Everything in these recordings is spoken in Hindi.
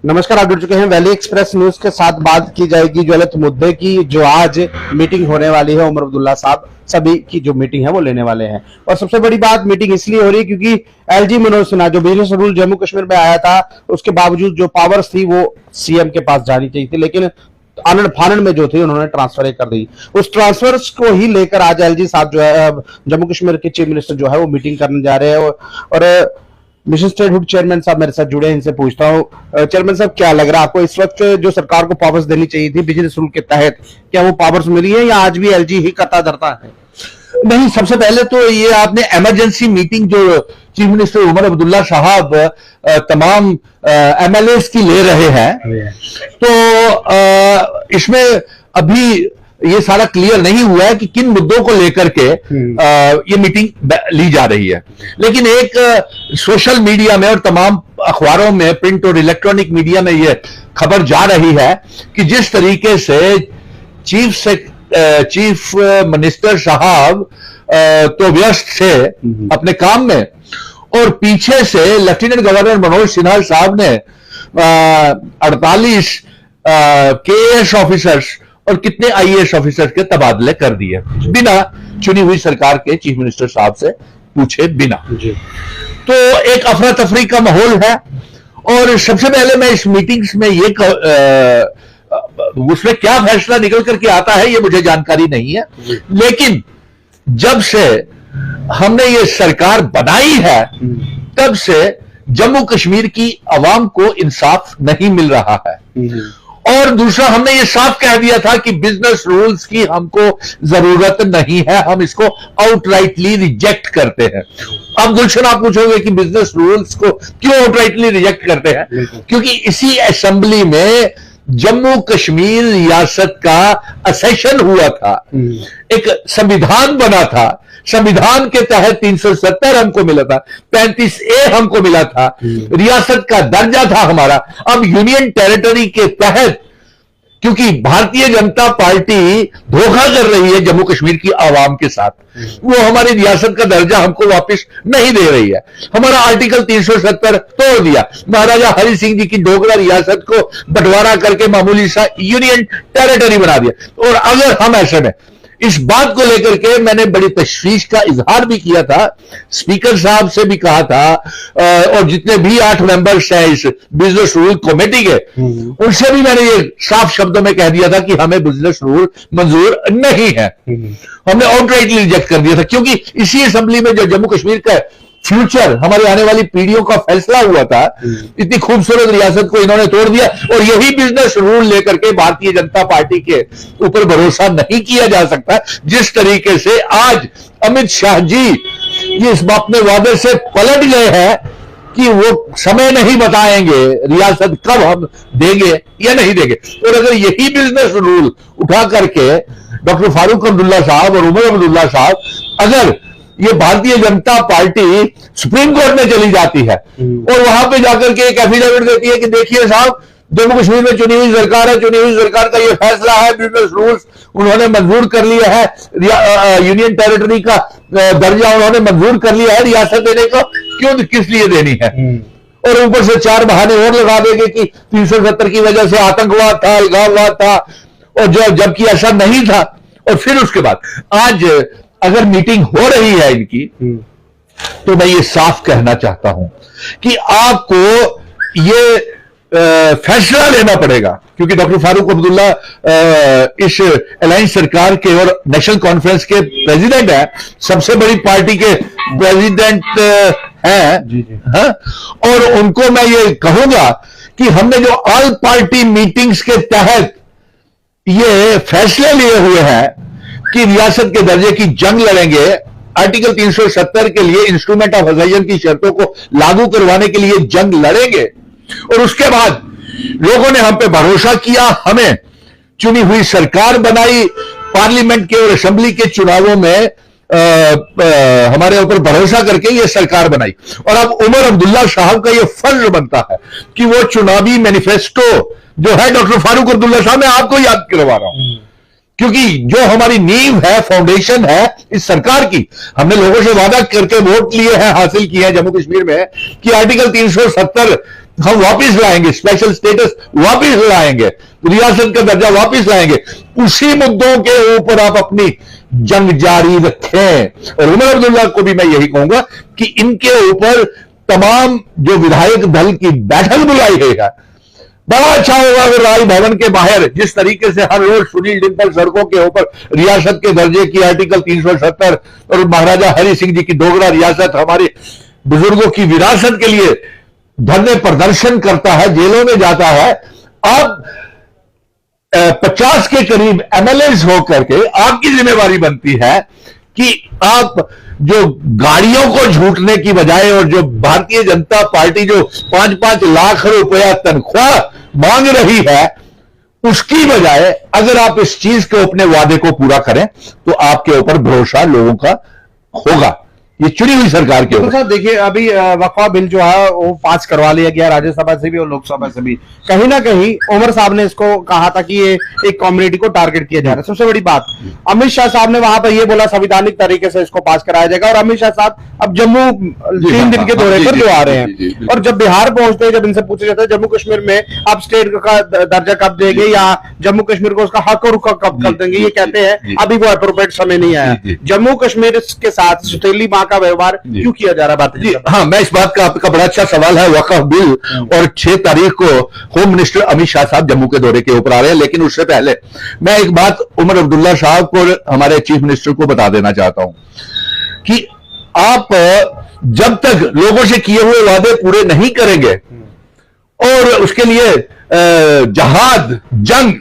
नमस्कार, आप जुड़ चुके हैं वैली एक्सप्रेस न्यूज के साथ। बात की जाएगी ज्वलित मुद्दे की, जो आज मीटिंग होने वाली है। उमर अब्दुल्ला साहब सभी की जो मीटिंग है वो लेने वाले हैं। और सबसे बड़ी बात, मीटिंग इसलिए हो रही है क्योंकि एलजी मनोज सिन्हा जो बिजनेस रूल जम्मू कश्मीर में आया था, उसके बावजूद जो पावर्स थी वो सीएम के पास जानी चाहिए थी, लेकिन आनंद फानन में जो थी उन्होंने ट्रांसफर कर दी। उस ट्रांसफर को ही लेकर आज एलजी साहब जो है जम्मू कश्मीर के चीफ मिनिस्टर जो है वो मीटिंग करने जा रहे हैं। और मिशन स्टेटहुड चेयरमैन साहब मेरे साथ जुड़े हैं, इनसे पूछता हूं। चेयरमैन साहब, क्या लग रहा है आपको इस वक्त जो सरकार को पावर्स देनी चाहिए थी बिजनेस रूल के तहत, क्या वो पावर्स मिली है या आज भी एलजी ही करता धरता है? नहीं, सबसे पहले तो ये आपने इमरजेंसी मीटिंग जो चीफ मिनिस्टर उमर अब्दुल्ला साहब तमाम एमएलएस की ले रहे हैं, तो इसमें अभी ये सारा क्लियर नहीं हुआ है कि किन मुद्दों को लेकर के ये मीटिंग ली जा रही है। लेकिन एक सोशल मीडिया में और तमाम अखबारों में, प्रिंट और इलेक्ट्रॉनिक मीडिया में ये खबर जा रही है कि जिस तरीके से चीफ मिनिस्टर साहब तो व्यस्त थे अपने काम में, और पीछे से लेफ्टिनेंट गवर्नर मनोज सिन्हा साहब ने 48 केएएस ऑफिसर्स और कितने आईएएस ऑफिसर के तबादले कर दिए बिना चुनी हुई सरकार के चीफ मिनिस्टर साहब से पूछे बिना। तो एक अफरा तफरी का माहौल है। और सबसे पहले मैं इस मीटिंग्स में ये उसमें क्या फैसला निकल करके आता है ये मुझे जानकारी नहीं है, लेकिन जब से हमने ये सरकार बनाई है तब से जम्मू कश्मीर की आवाम को इंसाफ नहीं मिल रहा है। और दूसरा, हमने ये साफ कह दिया था कि बिजनेस रूल्स की हमको जरूरत नहीं है, हम इसको आउटराइटली रिजेक्ट करते हैं। अब गुलशन, आप पूछोगे कि बिजनेस रूल्स को क्यों आउटराइटली रिजेक्ट करते हैं? क्योंकि इसी असेंबली में जम्मू कश्मीर रियासत का असेशन हुआ था, एक संविधान बना था, संविधान के तहत 370 हमको मिला था, 35A हमको मिला था, रियासत का दर्जा था हमारा। अब यूनियन टेरिटरी के तहत, क्योंकि भारतीय जनता पार्टी धोखा कर रही है जम्मू कश्मीर की आवाम के साथ, वो हमारी रियासत का दर्जा हमको वापस नहीं दे रही है। हमारा आर्टिकल 370 तोड़ दिया, महाराजा हरि सिंह जी की डोगरा रियासत को बंटवारा करके मामूली सा यूनियन टेरिटरी बना दिया। और अगर हम ऐसे में इस बात को लेकर के मैंने बड़ी तशवीश का इजहार भी किया था, स्पीकर साहब से भी कहा था, और जितने भी 8 मेंबर्स हैं इस बिजनेस रूल कमेटी के, उनसे भी मैंने ये साफ शब्दों में कह दिया था कि हमें बिजनेस रूल मंजूर नहीं है। हमने आउटराइटली रिजेक्ट कर दिया था, क्योंकि इसी असेंबली में जो जम्मू कश्मीर का फ्यूचर, हमारी आने वाली पीढ़ियों का फैसला हुआ था, इतनी खूबसूरत रियासत को इन्होंने तोड़ दिया। और यही बिजनेस रूल लेकर के भारतीय जनता पार्टी के ऊपर भरोसा नहीं किया जा सकता। जिस तरीके से आज अमित शाह जी ये इस अपने वादे से पलट गए हैं कि वो समय नहीं बताएंगे रियासत कब हम देंगे या नहीं देंगे। और अगर यही बिजनेस रूल उठा करके डॉक्टर फारूक अब्दुल्ला साहब और उमर अब्दुल्ला साहब, अगर ये Bharatiya Janata party supreme court में चली जाती है और वहां पे जाकर के एक एफिडेविट देती है कि देखिए साहब, जम्मू कश्मीर में चुनी हुई सरकार है, चुनी हुई सरकार का ये फैसला है, बिजनेस रूल्स उन्होंने मंजूर कर लिया है, यूनियन टेरिटरी का दर्जा उन्होंने मंजूर कर लिया है, रियासत देने को क्यों, किस लिए देनी है? और ऊपर से 4 बहाने और लगा देंगे कि 370 की वजह से आतंकवाद था, अलगाववाद था, और जबकि ऐसा नहीं था। और फिर उसके बाद आज अगर मीटिंग हो रही है इनकी, तो मैं ये साफ कहना चाहता हूं कि आपको ये फैसला लेना पड़ेगा, क्योंकि डॉक्टर फारूक अब्दुल्ला इस अलायंस सरकार के और नेशनल कॉन्फ्रेंस के प्रेसिडेंट है, सबसे बड़ी पार्टी के प्रेसिडेंट हैं। हाँ? और उनको मैं ये कहूंगा कि हमने जो ऑल पार्टी मीटिंग्स के तहत ये फैसले लिए हुए हैं कि रियासत के दर्जे की जंग लड़ेंगे, आर्टिकल 370 के लिए इंस्ट्रूमेंट ऑफ असेशन की शर्तों को लागू करवाने के लिए जंग लड़ेंगे। और उसके बाद लोगों ने हम पे भरोसा किया, हमें चुनी हुई सरकार बनाई, पार्लियामेंट के और असेंबली के चुनावों में हमारे ऊपर भरोसा करके ये सरकार बनाई। और अब उमर अब्दुल्ला साहब का ये फर्ज बनता है कि वो चुनावी मैनिफेस्टो जो है डॉक्टर फारूक अब्दुल्ला साहब, मैं आपको याद करवा रहा हूं, क्योंकि जो हमारी नींव है, फाउंडेशन है इस सरकार की, हमने लोगों से वादा करके वोट लिए हैं, हासिल किए हैं जम्मू कश्मीर में कि आर्टिकल 370 हम वापस लाएंगे, स्पेशल स्टेटस वापस लाएंगे, रियासत का दर्जा वापस लाएंगे। उसी मुद्दों के ऊपर आप अपनी जंग जारी रखें। और उमर अब्दुल्ला को भी मैं यही कहूंगा कि इनके ऊपर तमाम जो विधायक दल की बैठक बुलाई गई है, बड़ा अच्छा होगा अगर राज भवन के बाहर जिस तरीके से हर रोज सुनील डिंपल सड़कों के ऊपर रियासत के दर्जे की आर्टिकल 370 और महाराजा हरि सिंह जी की डोगरा रियासत, हमारे बुजुर्गों की विरासत के लिए धरने प्रदर्शन करता है, जेलों में जाता है। अब 50 के करीब एमएलएस होकर के आपकी जिम्मेवारी बनती है कि आप जो गाड़ियों को झूठने की बजाय और जो भारतीय जनता पार्टी जो 5-5 लाख रुपया तनख्वाह मांग रही है, उसकी बजाय अगर आप इस चीज को, अपने वादे को पूरा करें तो आपके ऊपर भरोसा लोगों का होगा, ये चुनी हुई सरकार के ऊपर। साहब देखिए, अभी वक्फा बिल जो है वो पास करवा लिया गया राज्यसभा से भी और लोकसभा से भी। कहीं ना कहीं उमर साहब ने इसको कहा था कि ये एक कम्युनिटी को टारगेट किया जा रहा है। सबसे बड़ी बात, अमित शाह साहब ने वहां पर ये बोला संवैधानिक तरीके से इसको पास कराया जाएगा। और अमित शाह साहब अब जम्मू 3 दिन के दौरे पर जो आ रहे हैं, और जब बिहार पहुंचते हैं, जब इनसे पूछा जाता है जम्मू कश्मीर में आप स्टेट का दर्जा कब देंगे या जम्मू कश्मीर को उसका हक और कब देंगे, ये कहते हैं अभी वो अप्रोप्रिएट समय नहीं आया। जम्मू कश्मीर के साथ सुतीली मां का व्यवहार क्यों किया जा रहा है? हाँ, मैं इस बात का, आपका बड़ा अच्छा सवाल है। वक्फ बिल और 6 तारीख को होम मिनिस्टर अमित शाह साहब जम्मू के दौरे के ऊपर आ रहे हैं, लेकिन उससे पहले मैं एक बात उमर अब्दुल्ला साहब को, हमारे चीफ मिनिस्टर को बता देना चाहता हूं कि आप जब तक लोगों से किए हुए वादे पूरे नहीं करेंगे और उसके लिए जहाद, जंग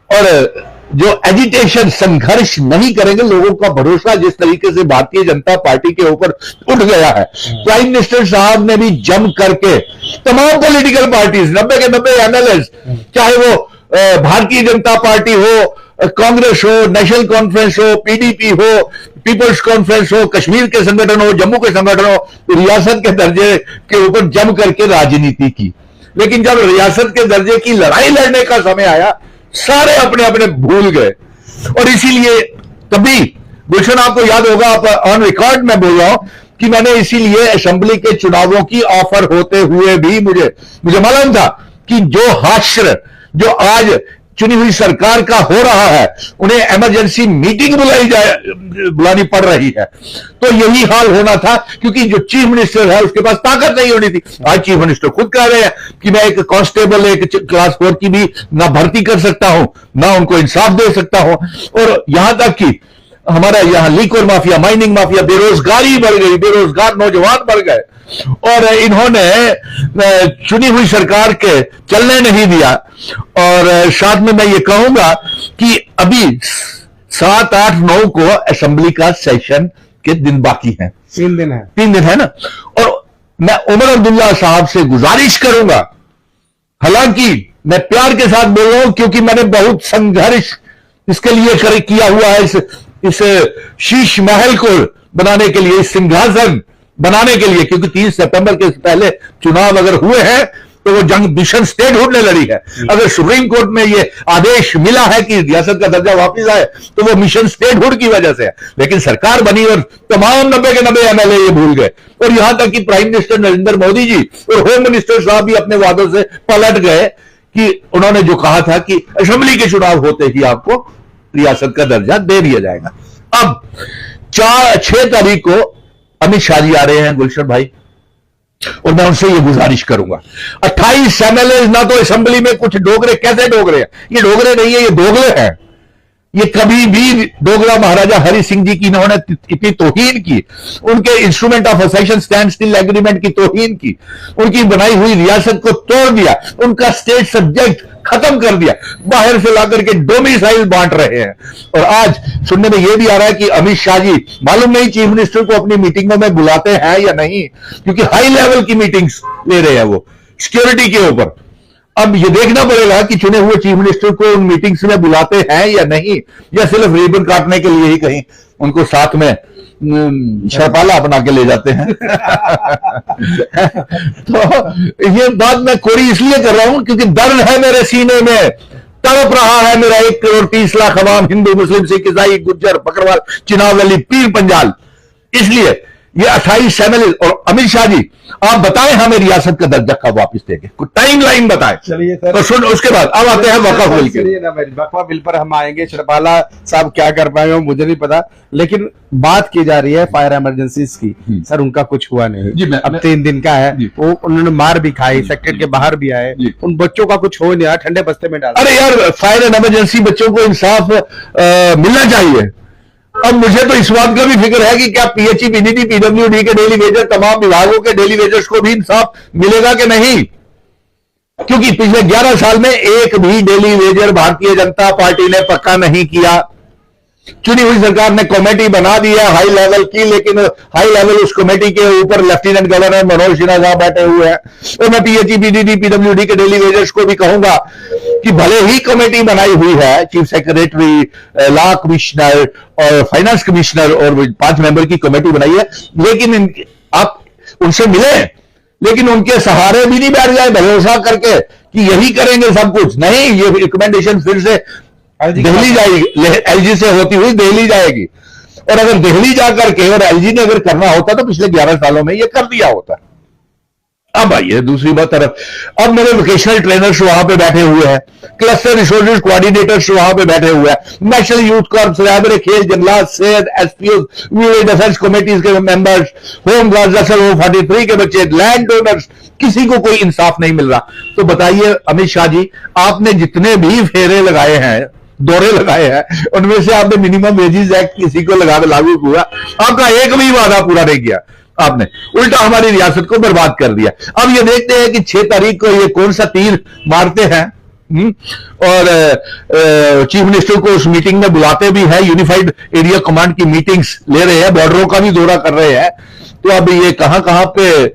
और जो एजिटेशन, संघर्ष नहीं करेंगे, लोगों का भरोसा जिस तरीके से भारतीय जनता पार्टी के ऊपर उठ गया है। प्राइम मिनिस्टर साहब ने भी जम करके तमाम पॉलिटिकल पार्टीज, 90 के 90 एमएलएस, चाहे वो भारतीय जनता पार्टी हो, कांग्रेस हो, नेशनल कॉन्फ्रेंस हो, पीडीपी हो, पीपल्स कॉन्फ्रेंस हो, कश्मीर के संगठन हो, जम्मू के संगठन हो, रियासत के दर्जे के ऊपर जम करके राजनीति की। लेकिन जब रियासत के दर्जे की लड़ाई लड़ने का समय आया, सारे अपने अपने भूल गए। और इसीलिए तभी गुलशन, आपको याद होगा, आप ऑन रिकॉर्ड में बोल रहा हूं कि मैंने इसीलिए असेंबली के चुनावों की ऑफर होते हुए भी मुझे मालूम था कि जो हाश्र जो आज चुनी हुई सरकार का हो रहा है, उन्हें इमरजेंसी मीटिंग बुलानी पड़ रही है। तो यही हाल होना था, क्योंकि जो चीफ मिनिस्टर है उसके पास ताकत नहीं होनी थी। आज चीफ मिनिस्टर खुद कह रहे हैं कि मैं एक कांस्टेबल, एक क्लास 4 की भी ना भर्ती कर सकता हूं, ना उनको इंसाफ दे सकता हूं। और यहां तक कि हमारा यहां लीकर माफिया, माइनिंग माफिया, बेरोजगारी बढ़ गई, बेरोजगार नौजवान बढ़ गए, और इन्होंने चुनी हुई सरकार के चलने नहीं दिया। और साथ में मैं ये कहूंगा कि अभी 7, 8, 9 को असेंबली का सेशन के दिन बाकी हैं। 3 दिन है, 3 दिन है ना। और मैं उमर अब्दुल्ला साहब से गुजारिश करूंगा, हालांकि मैं प्यार के साथ बोल रहा हूं क्योंकि मैंने बहुत संघर्ष इसके लिए किया हुआ है, इस शीश महल को बनाने के लिए, इस सिंहासन बनाने के लिए, क्योंकि 30 सितंबर के पहले चुनाव अगर हुए हैं तो वो जंग मिशन स्टेटहुड ने लड़ी है। अगर सुप्रीम कोर्ट में ये आदेश मिला है कि रियासत का दर्जा वापस आए तो वो मिशन स्टेटहुड की वजह से है। लेकिन सरकार बनी और तमाम 90 के 90 एमएलए ये भूल गए, और यहां तक कि प्राइम मिनिस्टर नरेंद्र मोदी जी और होम मिनिस्टर साहब भी अपने वादों से पलट गए कि उन्होंने जो कहा था कि असेंबली के चुनाव होते ही आपको रियासत का दर्जा दे दिया जाएगा। अब 6 तारीख को अमित शाह जी आ रहे हैं गुलशन भाई, और मैं उनसे ये गुजारिश करूंगा, 28 एमएलए ना तो असेंबली में कुछ डोगरे, कैसे डोगरे हैं? ये डोगरे नहीं है, ये दोगले हैं। ये कभी भी डोगरा महाराजा हरि सिंह जी की इन्होंने इतनी तौहीन की, उनके instrument of accession standstill agreement की तौहीन की, उनकी बनाई हुई रियासत को तोड़ दिया, उनका स्टेट सब्जेक्ट खत्म कर दिया, बाहर से लाकर के डोमिसाइल बांट रहे हैं। और आज सुनने में यह भी आ रहा है कि अमित शाह जी मालूम नहीं चीफ मिनिस्टर को अपनी मीटिंगों में बुलाते हैं या नहीं, क्योंकि हाई लेवल की मीटिंग्स ले रहे हैं वो सिक्योरिटी के ऊपर। अब ये देखना पड़ेगा कि चुने हुए चीफ मिनिस्टर को उन मीटिंग्स में बुलाते हैं या नहीं, या सिर्फ रिबन काटने के लिए ही कहीं उनको साथ में शरपाला अपना के ले जाते हैं। तो ये बात मैं कोरी इसलिए कर रहा हूं क्योंकि दर्द है मेरे सीने में, तड़प रहा है मेरा 1 करोड़ 30 लाख अवाम, हिंदू, मुस्लिम, सिख, ईसाई, गुज्जर, बकरवाल, चिनाब वाली, पीर, पंजाल। इसलिए ये 28 MLA और अमित शाह जी, आप बताएं हमें रियासत का दर्जा कब वापस देंगे, कुछ टाइम लाइन बताएं। चलिए सर, तो सुन, उसके बाद अब आते हैं वक्फ बिल के। वक्फ बिल पर हम आएंगे। शरपाला साहब क्या कर पाएंगे मुझे नहीं पता, लेकिन बात की जा रही है फायर इमरजेंसीज की। सर उनका कुछ हुआ नहीं जी, अब 3 दिन का है, वो उन्होंने मार भी खाई, सेक्रेट के बाहर भी आए, उन बच्चों का कुछ हो नहीं रहा, ठंडे बस्ते में डाल। अरे यार, फायर एंड इमरजेंसी बच्चों को इंसाफ मिलना चाहिए। अब मुझे तो इस बात का भी फिक्र है कि क्या पीएचई, पीडीटी, पीडब्ल्यूडी के डेली वेजर, तमाम विभागों के डेली वेजर्स को भी इंसाफ मिलेगा कि नहीं, क्योंकि पिछले 11 साल में एक भी daily Vaser Bharatiya Janata party ने पक्का नहीं किया। चुनी हुई सरकार ने कमेटी बना दी है हाई लेवल की, लेकिन हाई लेवल उस कमेटी के ऊपर लेफ्टिनेंट गवर्नर मनोज सिन्हा साहब बैठे हुए हैं। और मैं पीएचई, पीडीटी, पीडब्ल्यूडी के डेली वेजर्स को भी कहूंगा कि भले ही कमेटी बनाई हुई है, चीफ सेक्रेटरी, लॉ कमिश्नर और फाइनेंस कमिश्नर और 5 मेंबर की कमेटी बनाई है, लेकिन आप उनसे मिले, लेकिन उनके सहारे भी नहीं बैठ जाए भरोसा करके कि यही करेंगे सब कुछ। नहीं, ये रिकमेंडेशन फिर से दिल्ली जाएगी, एलजी से होती हुई दिल्ली जाएगी। और अगर दिल्ली जाकर के और एलजी ने अगर करना होता तो पिछले 11 सालों में ये कर दिया होता। अब आइए दूसरी बात तरफ, अब मेरे वोकेशनल ट्रेनर्स वहां पे बैठे हुए हैं, क्लस्टर रिसोर्सेज कोऑर्डिनेटर्स वहां पे बैठे हुए हैं, नेशनल यूथ कॉर्प्स, रैबर खेल, जंगलात, सेहत, एसपीओ, डिफेंस कमेटीज के मेंबर्स, होम गार्ड, 43 के बच्चे, लैंड ओनर्स, किसी को कोई इंसाफ नहीं मिल रहा। तो बताइए अमित शाह जी, आपने जितने भी फेरे लगाए हैं, दौरे लगाए हैं, उनमें से आपने मिनिमम वेजेस एक्ट किसी को लागू हुआ? आपका एक भी वादा पूरा नहीं किया आपने, उल्टा हमारी रियासत को बर्बाद कर दिया। अब ये देखते हैं कि 6 तारीख को ये कौन सा तीर मारते हैं। और चीफ मिनिस्टर को उस मीटिंग में बुलाते भी है, यूनिफाइड एरिया कमांड की मीटिंग्स ले रहे हैं, बॉर्डरों का भी दौरा कर रहे हैं। तो अब ये कहां पे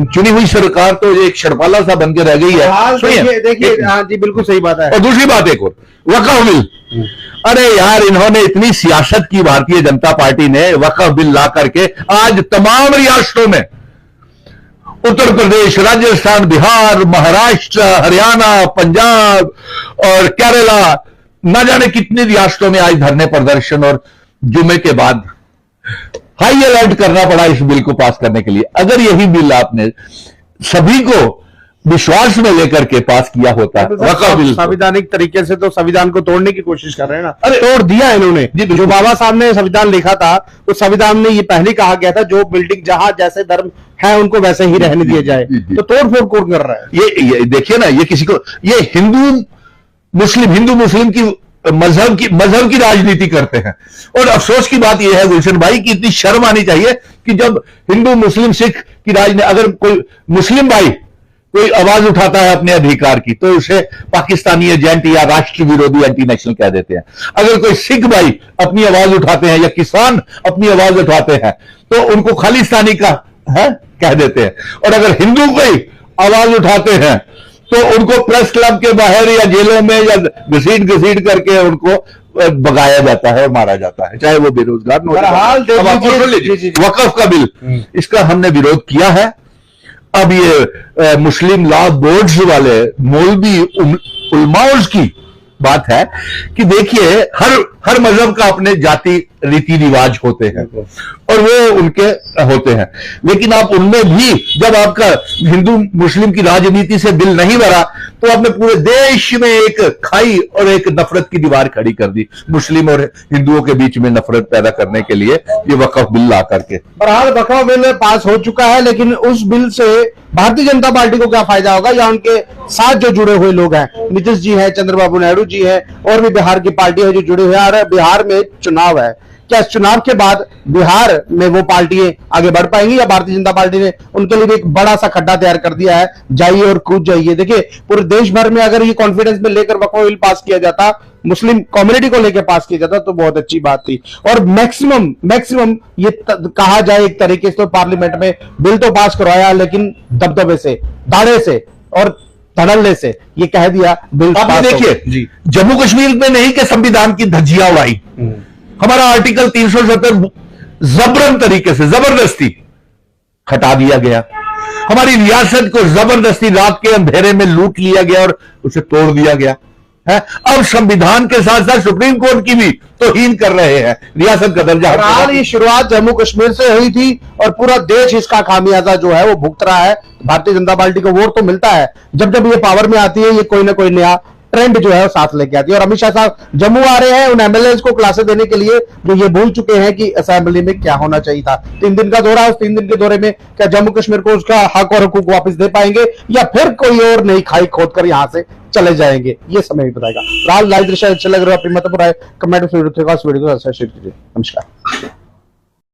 चुनी हुई सरकार तो एक शरपाला सा बन के रह गई है। देखिए हाँ जी, बिल्कुल सही बात है। और दूसरी बात एक और, वक्फ बिल, अरे यार, इन्होंने इतनी सियासत की भारतीय जनता पार्टी ने वक्फ बिल ला करके आज तमाम रियासतों में, उत्तर प्रदेश, राजस्थान, बिहार, महाराष्ट्र, हरियाणा, पंजाब और केरला, न जाने कितनी रियासतों में आज धरने प्रदर्शन और जुमे के बाद हाई अलर्ट करना पड़ा इस बिल को पास करने के लिए। अगर यही बिल आपने सभी को विश्वास में लेकर के पास किया होता, वक्फ बिल संवैधानिक तरीके से, तो संविधान को तोड़ने की कोशिश कर रहे हैं ना। अरे तोड़ दिया इन्होंने। जो बाबा साहब ने संविधान लिखा था, उस संविधान में ये पहले कहा गया था जो बिल्डिंग जहां जैसे धर्म है उनको वैसे ही रहने दिया जाए, तो तोड़ फोड़ कौन कर रहा है? ये देखिए ना, ये किसी को, ये हिंदू मुस्लिम की मजहब की राजनीति करते हैं। और अफसोस की बात यह है गुलशन भाई कि इतनी शर्म आनी चाहिए कि जब हिंदू मुस्लिम सिख की राजनीति, अगर कोई मुस्लिम भाई कोई आवाज उठाता है अपने अधिकार की, तो उसे पाकिस्तानी एजेंट या राष्ट्र विरोधी एंटी नेशनल कह देते हैं। अगर कोई सिख भाई अपनी आवाज उठाते हैं या किसान अपनी आवाज उठाते हैं तो उनको खालिस्तानी का है कह देते हैं। और अगर हिंदू कोई आवाज उठाते हैं तो उनको प्रेस क्लब के बाहर या जेलों में या घसीट करके उनको भगाया जाता है और मारा जाता है, चाहे वो बेरोजगार न हो। वक्फ का बिल, इसका हमने विरोध किया है। अब ये मुस्लिम लॉ बोर्ड्स वाले मौलवी उलमाओं की बात है कि देखिए, हर मजहब का अपने जाति रीति रिवाज होते हैं और वो उनके होते हैं, लेकिन आप उनमें भी जब आपका हिंदू मुस्लिम की राजनीति से दिल नहीं भरा तो आपने पूरे देश में एक खाई और एक नफरत की दीवार खड़ी कर दी, मुस्लिम और हिंदुओं के बीच में नफरत पैदा करने के लिए ये वक्फ बिल ला करके। बहरहाल वक्फ बिल पास हो चुका है, लेकिन उस बिल से भारतीय जनता पार्टी को क्या फायदा होगा, या उनके साथ जो जुड़े हुए लोग हैं, नीतीश जी हैं, चंद्रबाबू नायडू जी हैं, और भी बिहार की पार्टी है जो जुड़े हुए हैं। बिहार में चुनाव है, क्या इस चुनाव के बाद बिहार में वो पार्टियां आगे बढ़ पाएंगी, या भारतीय जनता पार्टी ने उनके लिए एक बड़ा सा खड्डा तैयार कर दिया है, जाइए और कूद जाइए? देखिए, पूरे देश भर में अगर ये कॉन्फिडेंस में लेकर वक्फ बिल पास किया जाता, मुस्लिम कम्युनिटी को लेकर पास किया जाता, तो बहुत अच्छी बात थी। और मैक्सिमम ये कहा जाए एक तरीके से, तो पार्लियामेंट में बिल तो पास करवाया, लेकिन दबदबे से, दाड़े से और धड़ल्ले से ये कह दिया बिल। आप देखिए, जम्मू कश्मीर में नहीं कि संविधान की धज्जियां उड़ाई, हमारा आर्टिकल 370 जबरन तरीके से, जबरदस्ती हटा दिया गया। हमारी रियासत को जबरदस्ती रात के अंधेरे में लूट लिया गया और उसे तोड़ दिया गया। है। अब संविधान के साथ साथ सुप्रीम कोर्ट की भी तौहीन कर रहे हैं, रियासत का दर्जा। बहरहाल ये शुरुआत जम्मू कश्मीर से हुई थी और पूरा देश इसका खामियाजा जो है वो भुगत रहा है। भारतीय जनता पार्टी को वोट तो मिलता है, जब जब ये पावर में आती है ये कोई ना कोई नया ट्रेंड जो है वो साथ लेके आती है। और अमित शाह साहब जम्मू आ रहे हैं उन एमएलए को क्लासेस देने के लिए जो ये भूल चुके हैं कि असेंबली में क्या होना चाहिए था। 3 दिन का दौरा है, उस 3 दिन के दौरे में क्या जम्मू कश्मीर को उसका हक और हुकूक वापस दे पाएंगे या फिर कोई और नई खाई खोद कर यहां से चले जाएंगे, ये समय ही बताएगा। लाइव दृश्य अच्छे लग रहे हो अपनी मत पर कमेंट वीडियो को शेयर कीजिए। नमस्कार।